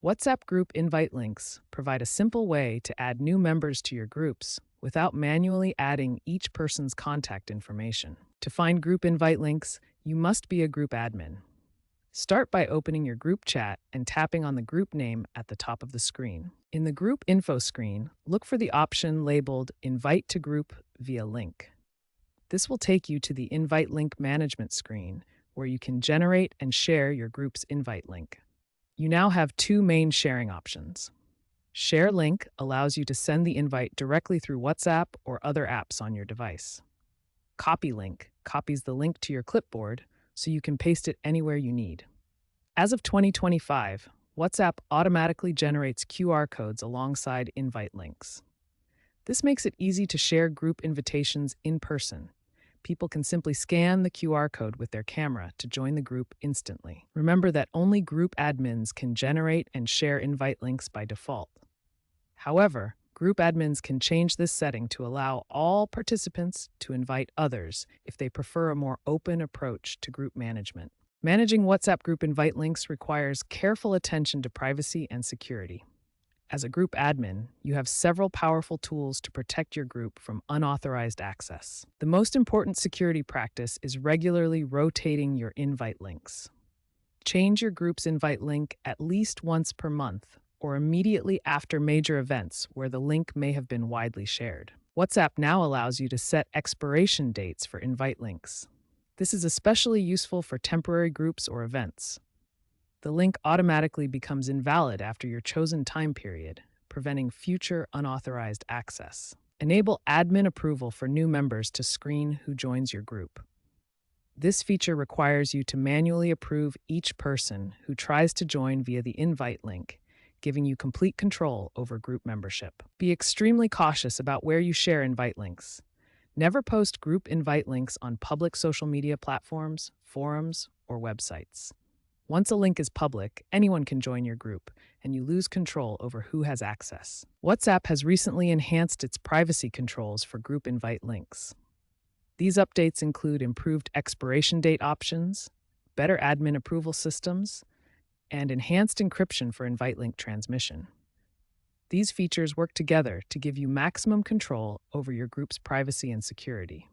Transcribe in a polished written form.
WhatsApp group invite links provide a simple way to add new members to your groups without manually adding each person's contact information. To find group invite links, you must be a group admin. Start by opening your group chat and tapping on the group name at the top of the screen. In the group info screen, look for the option labeled Invite to Group via Link. This will take you to the Invite Link Management screen, where you can generate and share your group's invite link. You now have two main sharing options. Share Link allows you to send the invite directly through WhatsApp or other apps on your device. Copy Link copies the link to your clipboard so you can paste it anywhere you need. As of 2025, WhatsApp automatically generates QR codes alongside invite links. This makes it easy to share group invitations in person. People can simply scan the QR code with their camera to join the group instantly. Remember that only group admins can generate and share invite links by default. However, group admins can change this setting to allow all participants to invite others if they prefer a more open approach to group management. Managing WhatsApp group invite links requires careful attention to privacy and security. As a group admin, you have several powerful tools to protect your group from unauthorized access. The most important security practice is regularly rotating your invite links. Change your group's invite link at least once per month or immediately after major events where the link may have been widely shared. WhatsApp now allows you to set expiration dates for invite links. This is especially useful for temporary groups or events. The link automatically becomes invalid after your chosen time period, preventing future unauthorized access. Enable admin approval for new members to screen who joins your group. This feature requires you to manually approve each person who tries to join via the invite link, giving you complete control over group membership. Be extremely cautious about where you share invite links. Never post group invite links on public social media platforms, forums, or websites. Once a link is public, anyone can join your group, and you lose control over who has access. WhatsApp has recently enhanced its privacy controls for group invite links. These updates include improved expiration date options, better admin approval systems, and enhanced encryption for invite link transmission. These features work together to give you maximum control over your group's privacy and security.